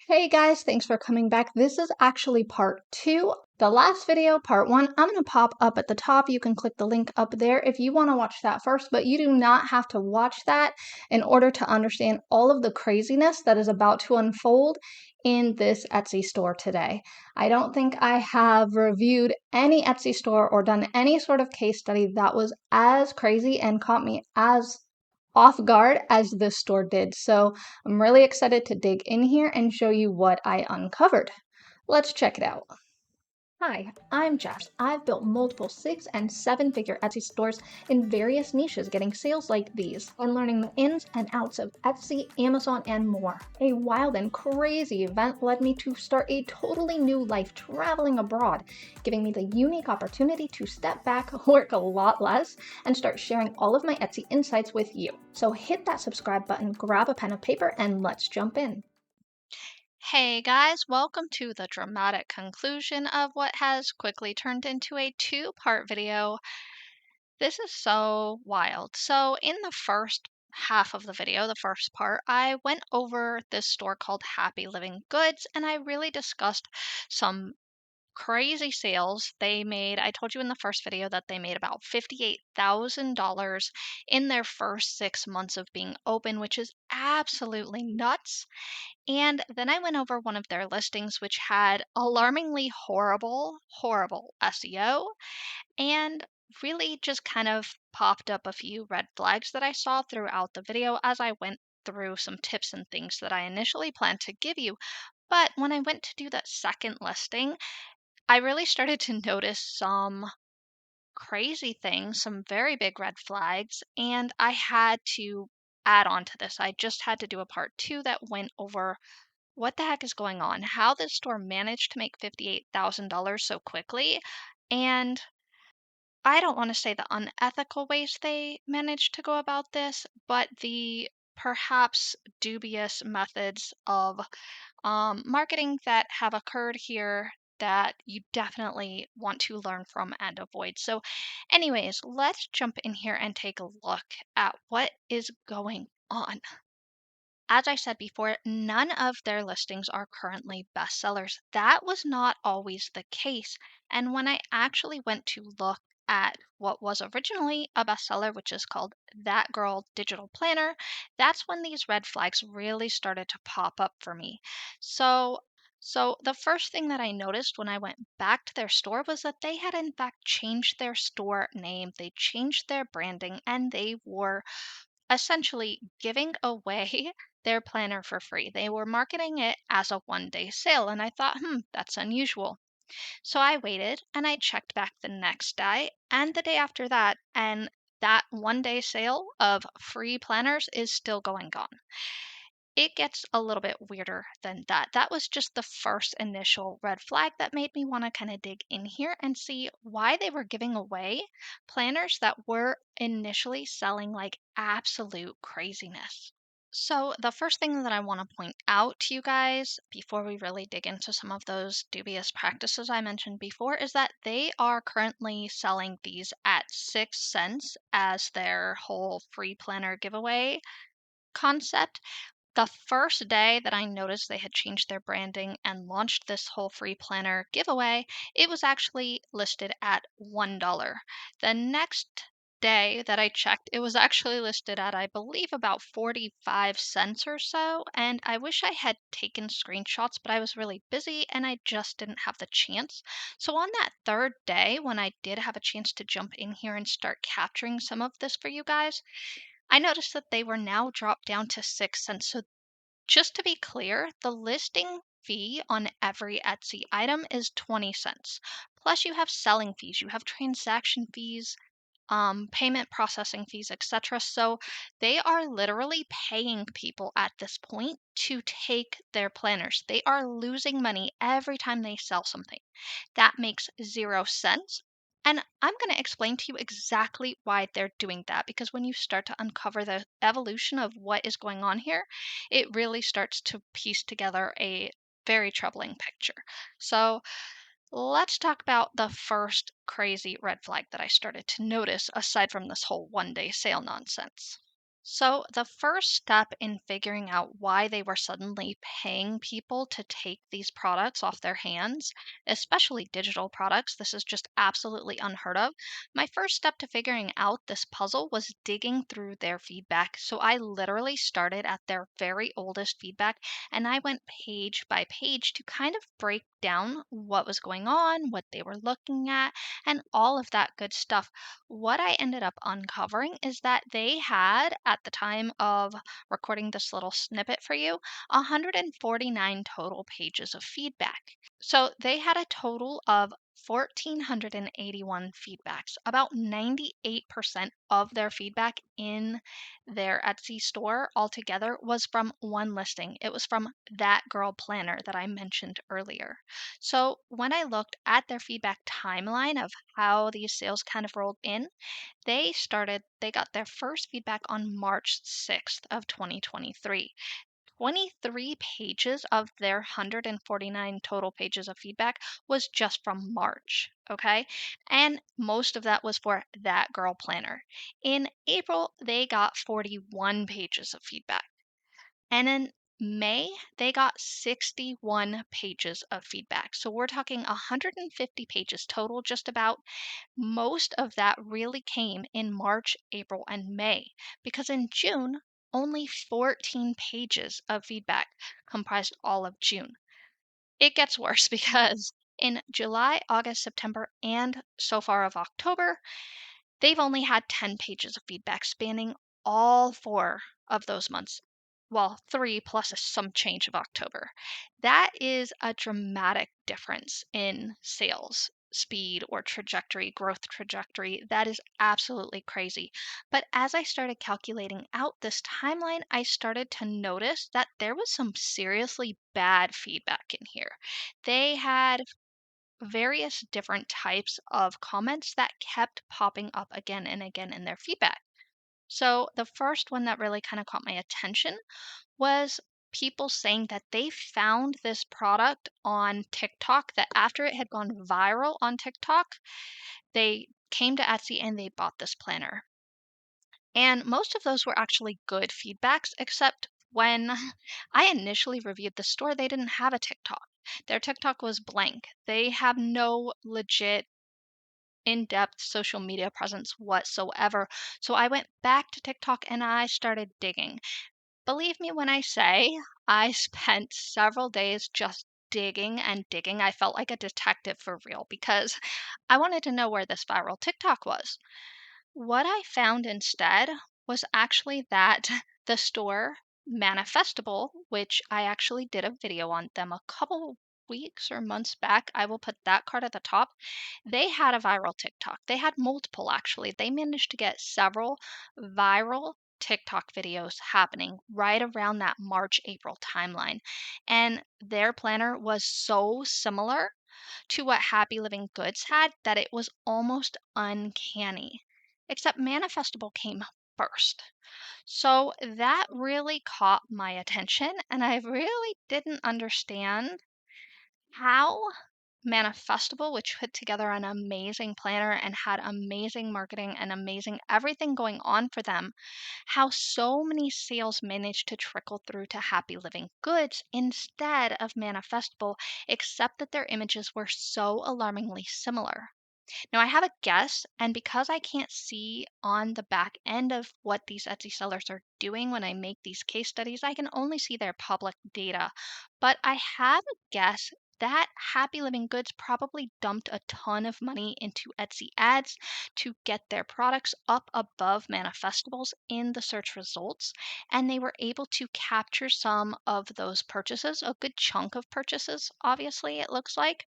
Hey guys, thanks for coming back. This is actually part 2. The last video, part 1, I'm going to pop up at the top. You can click the link up there if you want to watch that first, but you do not have to watch that in order to understand all of the craziness that is about to unfold in this Etsy store today. I don't think I have reviewed any Etsy store or done any sort of case study that was as crazy and caught me as off guard as this store did. So I'm really excited to dig in here and show you what I uncovered. Let's check it out. Hi, I'm Jess. I've built multiple 6- and 7-figure Etsy stores in various niches, getting sales like these, and learning the ins and outs of Etsy, Amazon, and more. A wild and crazy event led me to start a totally new life traveling abroad, giving me the unique opportunity to step back, work a lot less, and start sharing all of my Etsy insights with you. So hit that subscribe button, grab a pen and paper, and let's jump in. Hey guys, welcome to the dramatic conclusion of what has quickly turned into a 2-part video. This is so wild. So in the first half of the video, the first part, I went over this store called Happy Living Goods and I really discussed some crazy sales they made. I told you in the first video that they made about $58,000 in their first 6 months of being open, which is absolutely nuts. And then I went over one of their listings, which had alarmingly horrible SEO, and really just kind of popped up a few red flags that I saw throughout the video as I went through some tips and things that I initially planned to give you. But when I went to do that second listing, I really started to notice some crazy things, some very big red flags, and I had to add on to this. I just had to do a part 2 that went over what the heck is going on? How this store managed to make $58,000 so quickly, and I don't want to say the unethical ways they managed to go about this, but the perhaps dubious methods of marketing that have occurred here that you definitely want to learn from and avoid. So, anyways, let's jump in here and take a look at what is going on. As I said before, none of their listings are currently bestsellers. That was not always the case. And when I actually went to look at what was originally a bestseller, which is called That Girl Digital Planner, that's when these red flags really started to pop up for me. So the first thing that I noticed when I went back to their store was that they had in fact changed their store name. They changed their branding and they were essentially giving away their planner for free. They were marketing it as a 1-day sale, and I thought, that's unusual. So I waited and I checked back the next day and the day after that, and that 1-day sale of free planners is still going on. It gets a little bit weirder than that. That was just the first initial red flag that made me want to kind of dig in here and see why they were giving away planners that were initially selling like absolute craziness. So, the first thing that I want to point out to you guys before we really dig into some of those dubious practices I mentioned before is that they are currently selling these at 6 cents as their whole free planner giveaway concept. The first day that I noticed they had changed their branding and launched this whole free planner giveaway, it was actually listed at $1. The next day that I checked, it was actually listed at, I believe, about 45 cents or so. And I wish I had taken screenshots, but I was really busy and I just didn't have the chance. So on that third day, when I did have a chance to jump in here and start capturing some of this for you guys, I noticed that they were now dropped down to 6 cents. So just to be clear, the listing fee on every Etsy item is 20 cents. Plus you have selling fees, you have transaction fees, payment processing fees, etc. So they are literally paying people at this point to take their planners. They are losing money every time they sell something. That makes 0 sense. And I'm going to explain to you exactly why they're doing that because when you start to uncover the evolution of what is going on here, it really starts to piece together a very troubling picture. So, let's talk about the first crazy red flag that I started to notice aside from this whole 1-day sale nonsense. So, the first step in figuring out why they were suddenly paying people to take these products off their hands, especially digital products, this is just absolutely unheard of. My first step to figuring out this puzzle was digging through their feedback. So, I literally started at their very oldest feedback and I went page by page to kind of break down what was going on, what they were looking at, and all of that good stuff. What I ended up uncovering is that they had, at the time of recording this little snippet for you, 149 total pages of feedback. So they had a total of 1,481 feedbacks. About 98% of their feedback in their Etsy store altogether was from one listing. It was from that girl planner that I mentioned earlier. So when I looked at their feedback timeline of how these sales kind of rolled in, they got their first feedback on March 6th of 2023. 23 pages of their 149 total pages of feedback was just from March, okay? And most of that was for that girl planner. In April, they got 41 pages of feedback. And in May, they got 61 pages of feedback. So we're talking 150 pages total, just about. Most of that really came in March, April, and May, because in June, only 14 pages of feedback comprised all of June. It gets worse because in July, August, September, and so far of October, they've only had 10 pages of feedback spanning all 4 of those months. Well, 3 plus some change of October. That is a dramatic difference in sales speed or trajectory, growth trajectory. That is absolutely crazy. But as I started calculating out this timeline, I started to notice that there was some seriously bad feedback in here. They had various different types of comments that kept popping up again and again in their feedback. So, the first one that really kind of caught my attention was people saying that they found this product on TikTok, that after it had gone viral on TikTok, they came to Etsy and they bought this planner. And most of those were actually good feedbacks, except when I initially reviewed the store, they didn't have a TikTok. Their TikTok was blank. They have no legit in-depth social media presence whatsoever. So I went back to TikTok and I started digging. Believe me when I say I spent several days just digging and digging. I felt like a detective for real because I wanted to know where this viral TikTok was. What I found instead was actually that the store Manifestable, which I actually did a video on them a couple weeks or months back, I will put that card at the top. They had a viral TikTok. They had multiple actually. They managed to get several viral TikTok videos happening right around that March April timeline. And their planner was so similar to what Happy Living Goods had that it was almost uncanny. Except Manifestable came first. So that really caught my attention, and I really didn't understand how Manifestable, which put together an amazing planner and had amazing marketing and amazing everything going on for them, how so many sales managed to trickle through to Happy Living Goods instead of Manifestable, except that their images were so alarmingly similar. Now, I have a guess, and because I can't see on the back end of what these Etsy sellers are doing when I make these case studies, I can only see their public data. But I have a guess that Happy Living Goods probably dumped a ton of money into Etsy ads to get their products up above Manifestables in the search results, and they were able to capture some of those purchases, a good chunk of purchases, obviously, it looks like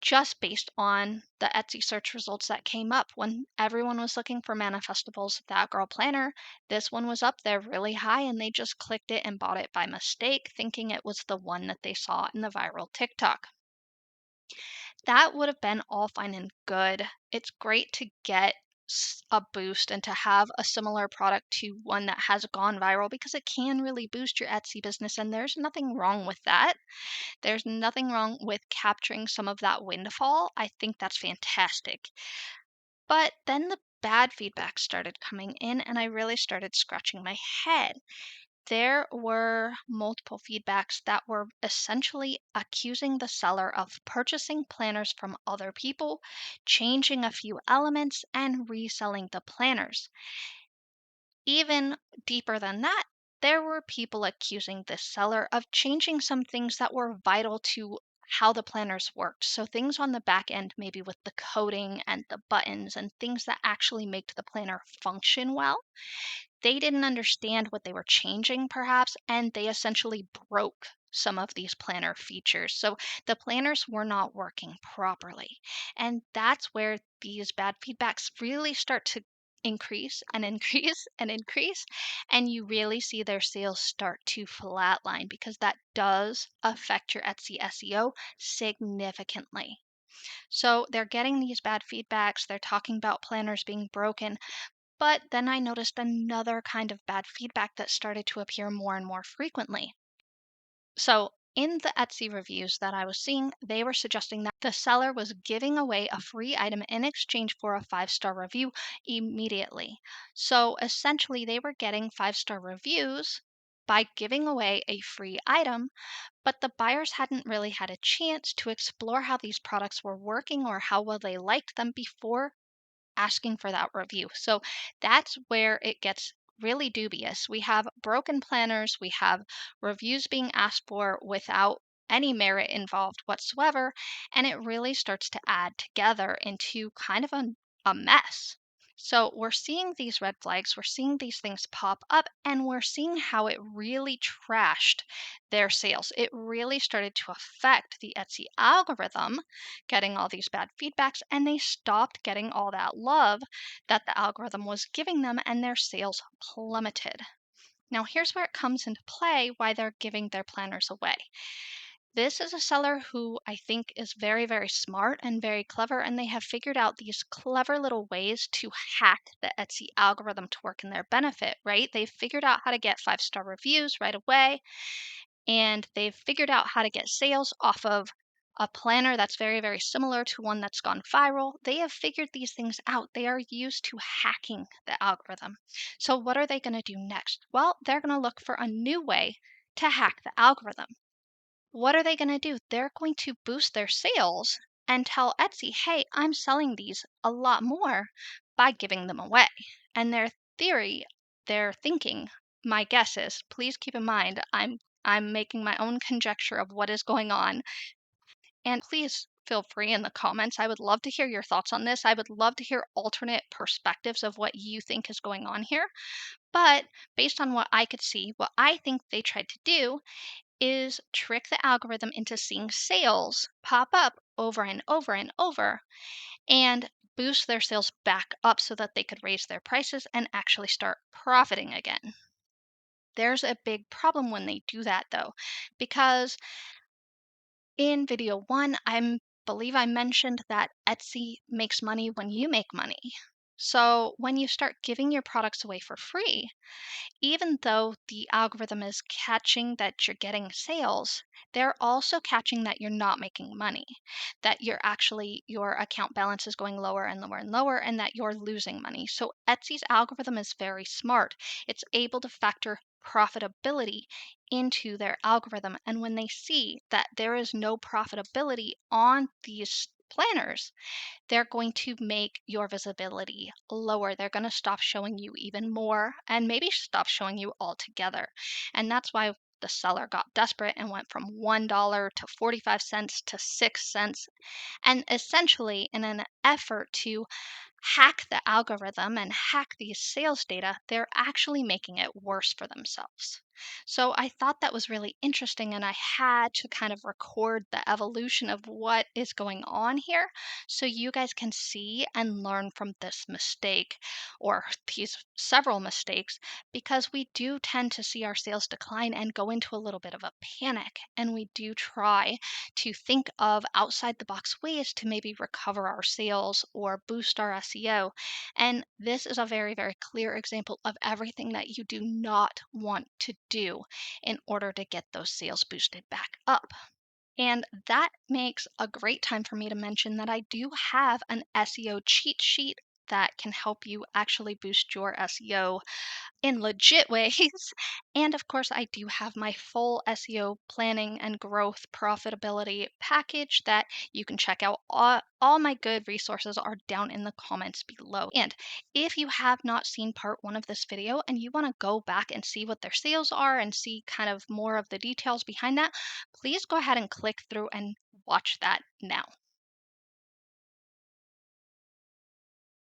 just based on the Etsy search results that came up. When everyone was looking for Manifestables That Girl Planner, this one was up there really high and they just clicked it and bought it by mistake, thinking it was the one that they saw in the viral TikTok. That would have been all fine and good. It's great to get a boost and to have a similar product to one that has gone viral because it can really boost your Etsy business, and there's nothing wrong with that. There's nothing wrong with capturing some of that windfall. I think that's fantastic. But then the bad feedback started coming in, and I really started scratching my head. There were multiple feedbacks that were essentially accusing the seller of purchasing planners from other people, changing a few elements, and reselling the planners. Even deeper than that, there were people accusing the seller of changing some things that were vital to how the planners worked. So, things on the back end, maybe with the coding and the buttons and things that actually make the planner function well. They didn't understand what they were changing, perhaps, and they essentially broke some of these planner features. So the planners were not working properly. And that's where these bad feedbacks really start to increase and increase and increase. And you really see their sales start to flatline because that does affect your Etsy SEO significantly. So they're getting these bad feedbacks. They're talking about planners being broken. But then I noticed another kind of bad feedback that started to appear more and more frequently. So, in the Etsy reviews that I was seeing, they were suggesting that the seller was giving away a free item in exchange for a 5-star review immediately. So, essentially, they were getting 5-star reviews by giving away a free item, but the buyers hadn't really had a chance to explore how these products were working or how well they liked them before asking for that review. So that's where it gets really dubious. We have broken planners, we have reviews being asked for without any merit involved whatsoever, and it really starts to add together into kind of a mess. So we're seeing these red flags, we're seeing these things pop up, and we're seeing how it really trashed their sales. It really started to affect the Etsy algorithm, getting all these bad feedbacks, and they stopped getting all that love that the algorithm was giving them, and their sales plummeted. Now, here's where it comes into play why they're giving their planners away. This is a seller who I think is very, very smart and very clever, and they have figured out these clever little ways to hack the Etsy algorithm to work in their benefit, right? They've figured out how to get 5-star reviews right away, and they've figured out how to get sales off of a planner that's very, very similar to one that's gone viral. They have figured these things out. They are used to hacking the algorithm. So, what are they going to do next? Well, they're going to look for a new way to hack the algorithm. What are they going to do? They're going to boost their sales and tell Etsy, hey, I'm selling these a lot more by giving them away. And their thinking, my guess is, please keep in mind, I'm making my own conjecture of what is going on. And please feel free in the comments. I would love to hear your thoughts on this. I would love to hear alternate perspectives of what you think is going on here. But based on what I could see, what I think they tried to do is trick the algorithm into seeing sales pop up over and over and over and boost their sales back up so that they could raise their prices and actually start profiting again. There's a big problem when they do that though, because in video one, I believe I mentioned that Etsy makes money when you make money. So when you start giving your products away for free, even though the algorithm is catching that you're getting sales, they're also catching that you're not making money, that your account balance is going lower and lower and lower, and that you're losing money. So Etsy's algorithm is very smart. It's able to factor profitability into their algorithm. And when they see that there is no profitability on these planners, they're going to make your visibility lower. They're going to stop showing you even more and maybe stop showing you altogether. And that's why the seller got desperate and went from $1 to 45 cents to 6 cents. And essentially, in an effort to hack the algorithm and hack these sales data, they're actually making it worse for themselves. So I thought that was really interesting, and I had to kind of record the evolution of what is going on here so you guys can see and learn from this mistake or these several mistakes, because we do tend to see our sales decline and go into a little bit of a panic, and we do try to think of outside the box ways to maybe recover our sales or boost our SEO. And this is a very, very clear example of everything that you do not want to do in order to get those sales boosted back up. And that makes a great time for me to mention that I do have an SEO cheat sheet that can help you actually boost your SEO in legit ways. And of course, I do have my full SEO planning and growth profitability package that you can check out. All my good resources are down in the comments below. And if you have not seen part 1 of this video and you want to go back and see what their sales are and see kind of more of the details behind that, please go ahead and click through and watch that now.